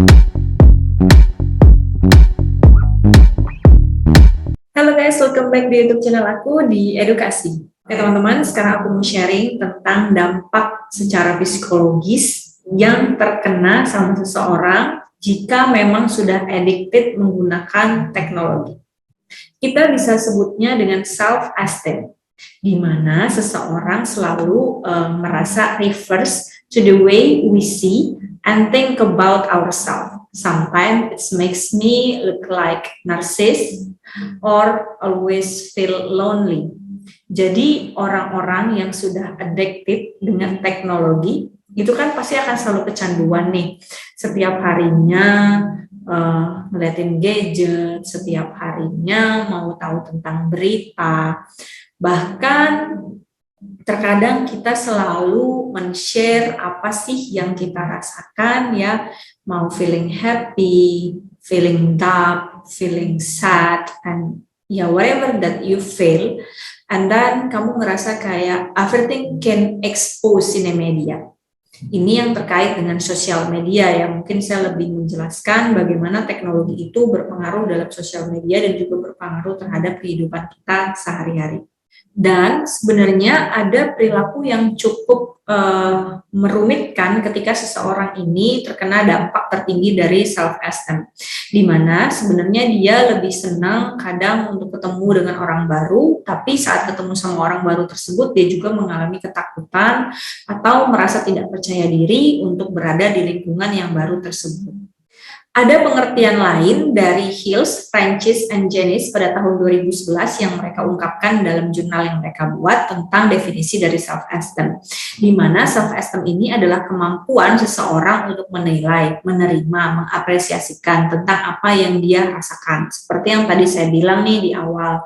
Halo guys, welcome back di YouTube channel aku di Edukasi. Oke teman-teman, sekarang aku mau sharing tentang dampak secara psikologis yang terkena sama seseorang jika memang sudah addicted menggunakan teknologi. Kita bisa sebutnya dengan self-esteem, di mana seseorang selalu merasa reverse to the way we see and think about ourselves. Sometimes it makes me look like narcissist or always feel lonely. Jadi orang-orang yang sudah addicted dengan teknologi itu kan pasti akan selalu kecanduan nih. Setiap harinya ngeliatin gadget, setiap harinya mau tahu tentang berita. Bahkan terkadang kita selalu men-share apa sih yang kita rasakan ya, mau feeling happy, feeling down, feeling sad, and whatever that you feel, and then kamu ngerasa kayak everything can expose in a media. Ini yang terkait dengan sosial media ya, mungkin saya lebih menjelaskan bagaimana teknologi itu berpengaruh dalam sosial media dan juga berpengaruh terhadap kehidupan kita sehari-hari. Dan sebenarnya ada perilaku yang cukup merumitkan ketika seseorang ini terkena dampak tertinggi dari self-esteem, di mana sebenarnya dia lebih senang kadang untuk ketemu dengan orang baru, tapi saat ketemu sama orang baru tersebut dia juga mengalami ketakutan atau merasa tidak percaya diri untuk berada di lingkungan yang baru tersebut. Ada pengertian lain dari Hills, Francis, and Janice pada tahun 2011 yang mereka ungkapkan dalam jurnal yang mereka buat tentang definisi dari self-esteem, di mana self-esteem ini adalah kemampuan seseorang untuk menilai, menerima, mengapresiasikan tentang apa yang dia rasakan. Seperti yang tadi saya bilang nih di awal,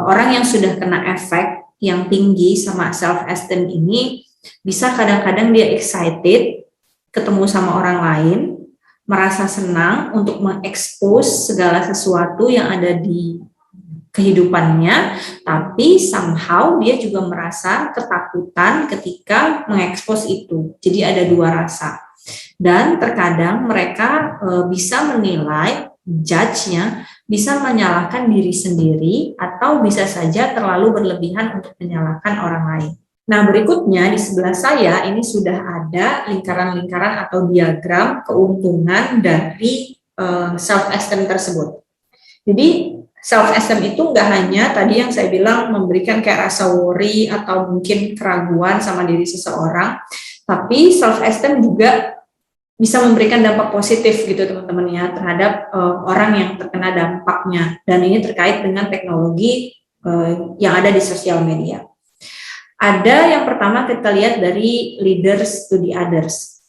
orang yang sudah kena efek yang tinggi sama self-esteem ini bisa kadang-kadang dia excited ketemu sama orang lain, merasa senang untuk mengekspos segala sesuatu yang ada di kehidupannya, tapi somehow dia juga merasa ketakutan ketika mengekspos itu. Jadi ada dua rasa. Dan terkadang mereka bisa menilai, judge-nya, bisa menyalahkan diri sendiri atau bisa saja terlalu berlebihan untuk menyalahkan orang lain. Nah, berikutnya di sebelah saya ini sudah ada lingkaran-lingkaran atau diagram keuntungan dari self-esteem tersebut. Jadi self-esteem itu nggak hanya tadi yang saya bilang memberikan kayak rasa worry atau mungkin keraguan sama diri seseorang, tapi self-esteem juga bisa memberikan dampak positif gitu teman-teman ya terhadap orang yang terkena dampaknya. Dan ini terkait dengan teknologi yang ada di sosial media. Ada yang pertama kita lihat dari leaders to the others.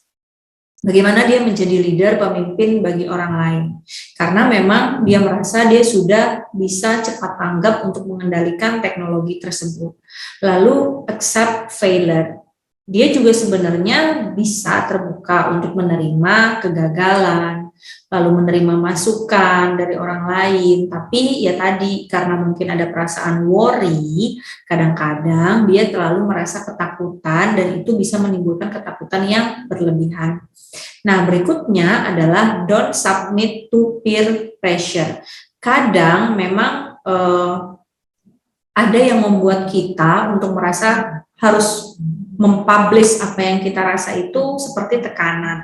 Bagaimana dia menjadi leader, pemimpin bagi orang lain. Karena memang dia merasa dia sudah bisa cepat tanggap untuk mengendalikan teknologi tersebut. Lalu accept failure. Dia juga sebenarnya bisa terbuka untuk menerima kegagalan, lalu menerima masukan dari orang lain, tapi ya tadi karena mungkin ada perasaan worry, kadang-kadang dia terlalu merasa ketakutan dan itu bisa menimbulkan ketakutan yang berlebihan. Nah, berikutnya adalah don't submit to peer pressure. Kadang memang ada yang membuat kita untuk merasa harus mempublish apa yang kita rasa itu seperti tekanan.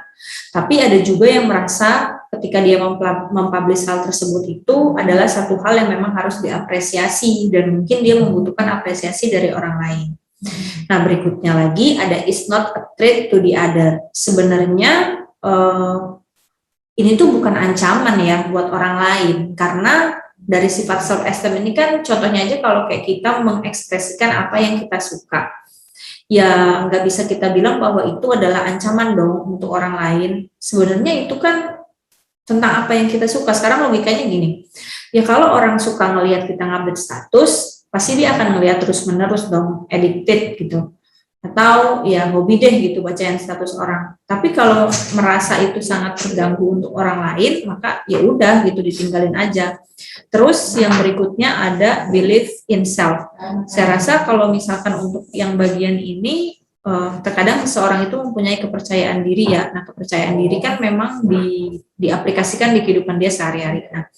Tapi ada juga yang merasa ketika dia mempublish hal tersebut itu adalah satu hal yang memang harus diapresiasi dan mungkin dia membutuhkan apresiasi dari orang lain. Nah, berikutnya lagi ada is not a threat to the other. Sebenarnya ini tuh bukan ancaman ya buat orang lain, karena dari sifat self-esteem ini kan contohnya aja kalau kayak kita mengekspresikan apa yang kita suka. Ya nggak bisa kita bilang bahwa itu adalah ancaman dong untuk orang lain. Sebenarnya itu kan tentang apa yang kita suka. Sekarang logikanya gini, ya kalau orang suka ngelihat kita ngupdate status, pasti dia akan ngelihat terus-menerus dong, addicted gitu. Atau ya hobi deh gitu bacain status orang. Tapi kalau merasa itu sangat terganggu untuk orang lain, maka ya udah gitu ditinggalin aja. Terus yang berikutnya ada belief in self. Saya rasa kalau misalkan untuk yang bagian ini terkadang seseorang itu mempunyai kepercayaan diri ya. Nah, kepercayaan diri kan memang diaplikasikan di kehidupan dia sehari-hari. Nah,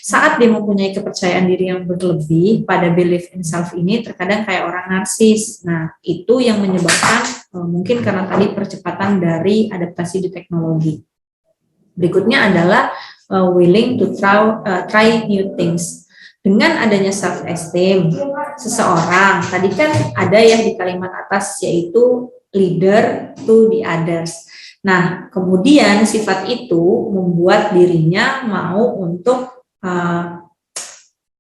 saat dia mempunyai kepercayaan diri yang berlebih pada belief in self ini, terkadang kayak orang narsis. Nah, itu yang menyebabkan mungkin karena tadi percepatan dari adaptasi di teknologi. Berikutnya adalah willing to try new things. Dengan adanya self-esteem, seseorang, tadi kan ada ya di kalimat atas, yaitu leader to the others. Nah, kemudian sifat itu membuat dirinya mau untuk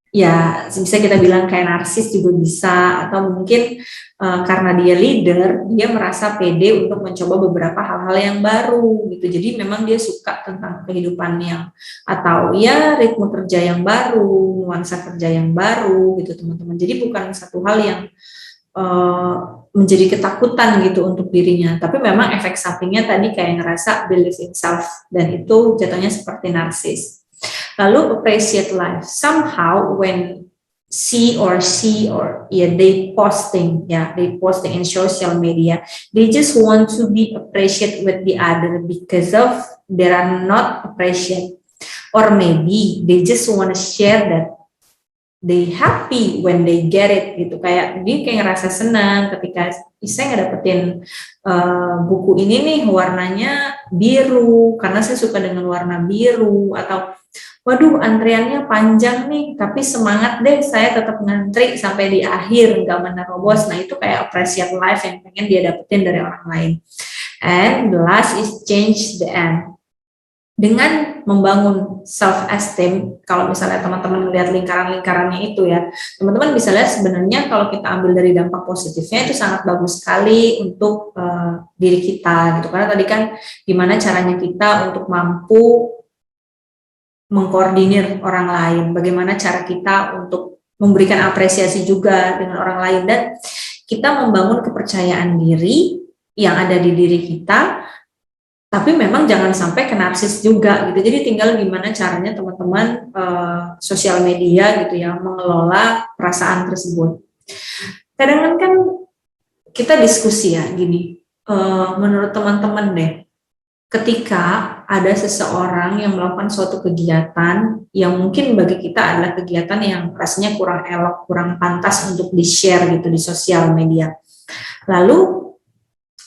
ya bisa kita bilang kayak narsis juga bisa, atau mungkin karena dia leader, dia merasa pede untuk mencoba beberapa hal-hal yang baru gitu. Jadi memang dia suka tentang kehidupan yang, atau ya ritme kerja yang baru, nuansa kerja yang baru gitu teman-teman. Jadi bukan satu hal yang menjadi ketakutan gitu untuk dirinya, tapi memang efek sampingnya tadi kayak ngerasa believe in self, dan itu jatuhnya seperti narsis. Lalu appreciate life. Somehow when they posting in social media, they just want to be appreciated with the other because of they are not appreciated, or maybe they just want to share that they happy when they get it gitu. Kayak dia kayak ngerasa senang ketika saya ngedapetin buku ini nih warnanya biru karena saya suka dengan warna biru, atau waduh antriannya panjang nih tapi semangat deh saya tetap ngantri sampai di akhir nggak menerobos. Nah itu kayak appreciate life yang pengen dia dapetin dari orang lain. And the last is change the end. Dengan membangun self-esteem, kalau misalnya teman-teman melihat lingkaran-lingkarannya itu ya, teman-teman bisa lihat sebenarnya kalau kita ambil dari dampak positifnya itu sangat bagus sekali untuk diri kita gitu. Karena tadi kan gimana caranya kita untuk mampu mengkoordinir orang lain, bagaimana cara kita untuk memberikan apresiasi juga dengan orang lain, dan kita membangun kepercayaan diri yang ada di diri kita. Tapi memang jangan sampai ke narsis juga gitu. Jadi tinggal gimana caranya teman-teman sosial media gitu ya mengelola perasaan tersebut. Kadang kan kita diskusi ya gini, menurut teman-teman deh, ketika ada seseorang yang melakukan suatu kegiatan yang mungkin bagi kita adalah kegiatan yang rasanya kurang elok, kurang pantas untuk di-share gitu di sosial media. Lalu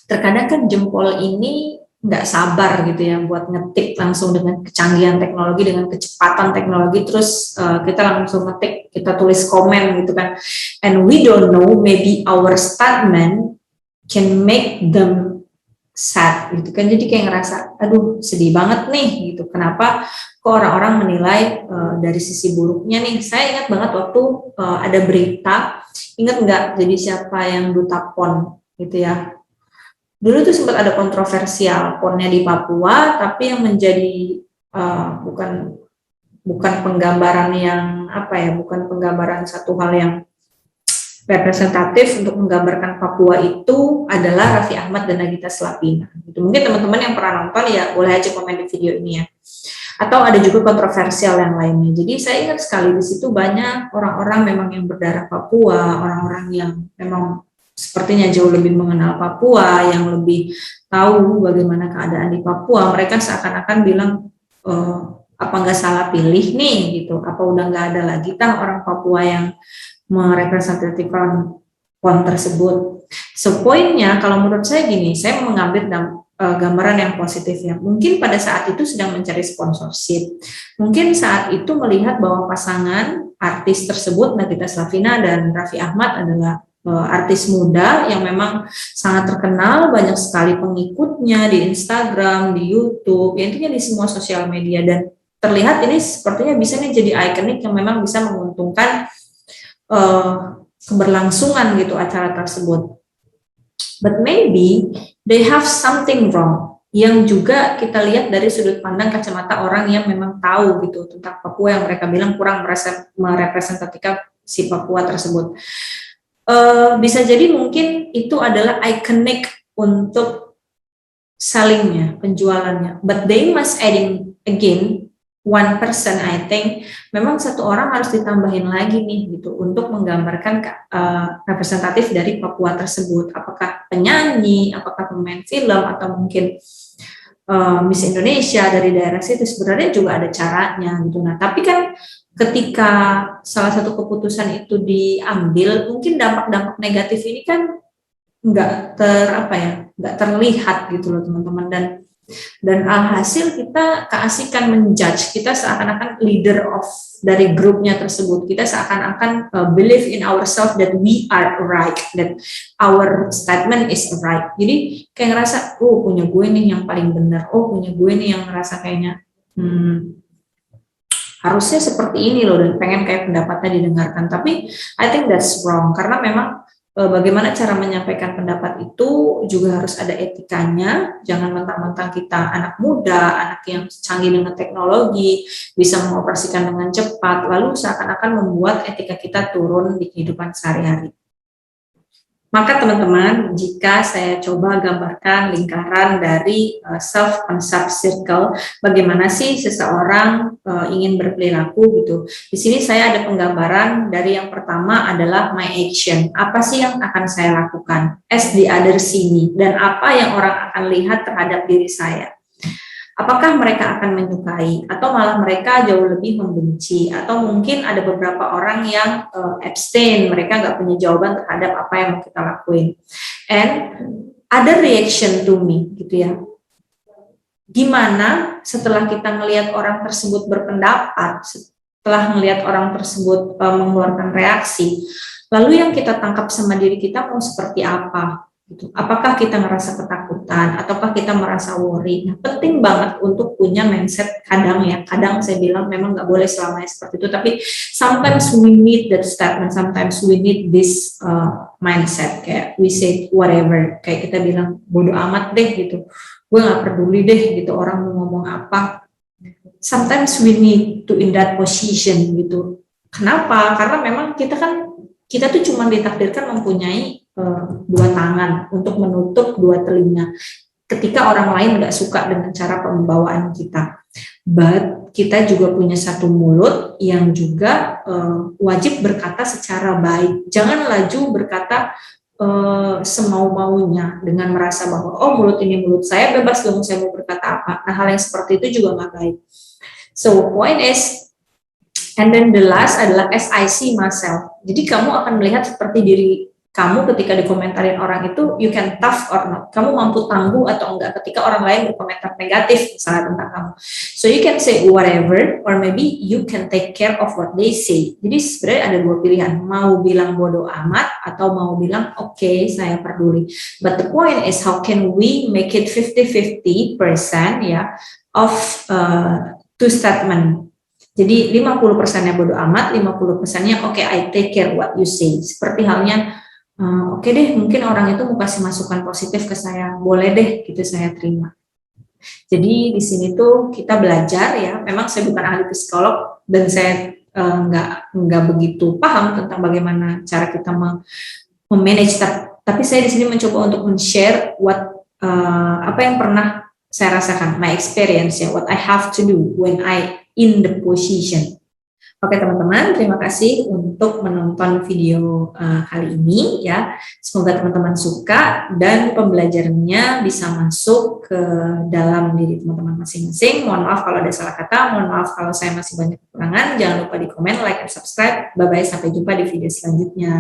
terkadang kan jempol ini nggak sabar gitu ya buat ngetik langsung dengan kecanggihan teknologi, dengan kecepatan teknologi, terus kita langsung ngetik, kita tulis komen gitu kan, and we don't know, maybe our statement can make them sad gitu kan. Jadi kayak ngerasa aduh sedih banget nih gitu, kenapa kok orang-orang menilai dari sisi buruknya nih. Saya ingat banget waktu ada berita, ingat nggak, jadi siapa yang duta PON gitu ya. Dulu tuh sempat ada kontroversial ponnya di Papua, tapi yang menjadi bukan penggambaran yang bukan penggambaran satu hal yang representatif untuk menggambarkan Papua itu adalah Raffi Ahmad dan Nagita Slavina. Gitu. Mungkin teman-teman yang pernah nonton ya boleh aja komen di video ini ya. Atau ada juga kontroversial yang lainnya. Jadi saya ingat sekali di situ banyak orang-orang memang yang berdarah Papua, orang-orang yang memang sepertinya jauh lebih mengenal Papua, yang lebih tahu bagaimana keadaan di Papua. Mereka seakan-akan bilang, apa nggak salah pilih nih gitu, apa udah nggak ada lagi orang Papua yang merepresentasikan PON tersebut. So poinnya kalau menurut saya gini, saya mengambil gambaran yang positif ya. Mungkin pada saat itu sedang mencari sponsorship, mungkin saat itu melihat bahwa pasangan artis tersebut Nagita Slavina dan Raffi Ahmad adalah artis muda yang memang sangat terkenal, banyak sekali pengikutnya di Instagram, di YouTube, ya intinya di semua sosial media, dan terlihat ini sepertinya bisa nih jadi ikonik yang memang bisa menguntungkan keberlangsungan gitu acara tersebut. But maybe they have something wrong, yang juga kita lihat dari sudut pandang kacamata orang yang memang tahu gitu tentang Papua, yang mereka bilang kurang merepresentasikan si Papua tersebut. Bisa jadi mungkin itu adalah ikonik untuk sellingnya, penjualannya. But they must adding again one person, I think memang satu orang harus ditambahin lagi nih gitu untuk menggambarkan representatif dari Papua tersebut. Apakah penyanyi, apakah pemain film, atau mungkin Miss Indonesia dari daerah situ, sebenarnya juga ada caranya gitu. Nah, tapi kan ketika salah satu keputusan itu diambil, mungkin dampak-dampak negatif ini kan nggak terlihat gitu loh teman-teman, dan alhasil kita keasikan menjudge, kita seakan-akan leader of dari grupnya tersebut, kita seakan-akan believe in ourselves that we are right, that our statement is right. Jadi kayak ngerasa, oh punya gue nih yang paling benar, oh punya gue nih yang ngerasa kayaknya harusnya seperti ini loh, dan pengen kayak pendapatnya didengarkan. Tapi I think that's wrong, karena memang bagaimana cara menyampaikan pendapat itu juga harus ada etikanya. Jangan mentang-mentang kita anak muda, anak yang canggih dengan teknologi, bisa mengoperasikan dengan cepat, lalu seakan-akan membuat etika kita turun di kehidupan sehari-hari. Maka teman-teman, jika saya coba gambarkan lingkaran dari self-concept circle, bagaimana sih seseorang ingin berperilaku gitu. Di sini saya ada penggambaran dari yang pertama adalah my action. Apa sih yang akan saya lakukan as the other see me, dan apa yang orang akan lihat terhadap diri saya. Apakah mereka akan menyukai atau malah mereka jauh lebih membenci, atau mungkin ada beberapa orang yang abstain, mereka nggak punya jawaban terhadap apa yang mau kita lakuin. And ada reaction to me gitu ya. Gimana setelah kita ngelihat orang tersebut berpendapat, setelah ngelihat orang tersebut mengeluarkan reaksi, lalu yang kita tangkap sama diri kita mau seperti apa? Apakah kita merasa ketakutan, ataukah kita merasa worry? Nah, penting banget untuk punya mindset kadang saya bilang memang nggak boleh selamanya seperti itu, tapi sometimes we need that statement, sometimes we need this mindset, kayak we say whatever, kayak kita bilang bodo amat deh gitu, gue nggak peduli deh gitu orang mau ngomong apa. Sometimes we need to in that position gitu. Kenapa? Karena memang kita tuh cuma ditakdirkan mempunyai dua tangan untuk menutup dua telinga ketika orang lain nggak suka dengan cara pembawaan kita. But kita juga punya satu mulut yang juga wajib berkata secara baik. Jangan laju berkata semau-maunya dengan merasa bahwa oh mulut ini mulut saya, bebas dong saya mau berkata apa. Nah, hal yang seperti itu juga nggak baik. So point is, and then the last adalah as I see myself. Jadi kamu akan melihat seperti diri kamu ketika dikomentarin orang itu, you can tough or not. Kamu mampu tangguh atau enggak ketika orang lain berkomentar negatif misalnya tentang kamu. So you can say whatever, or maybe you can take care of what they say. Jadi sebenarnya ada dua pilihan, mau bilang bodoh amat atau mau bilang oke, saya peduli. But the point is how can we make it 50-50% ya of two statement. Jadi 50%-nya bodoh amat, 50%-nya oke, I take care what you say. Seperti halnya oke deh, mungkin orang itu mau kasih masukan positif ke saya, boleh deh, gitu saya terima. Jadi di sini tuh kita belajar ya. Memang saya bukan ahli psikolog dan saya nggak begitu paham tentang bagaimana cara kita memanage. Tapi saya di sini mencoba untuk men-share apa yang pernah saya rasakan, my experience ya, what I have to do when I in the position. Oke teman-teman, terima kasih untuk menonton video kali ini ya. Semoga teman-teman suka dan pembelajarannya bisa masuk ke dalam diri teman-teman masing-masing. Mohon maaf kalau ada salah kata, mohon maaf kalau saya masih banyak kekurangan. Jangan lupa di komen, like, dan subscribe. Bye-bye, sampai jumpa di video selanjutnya.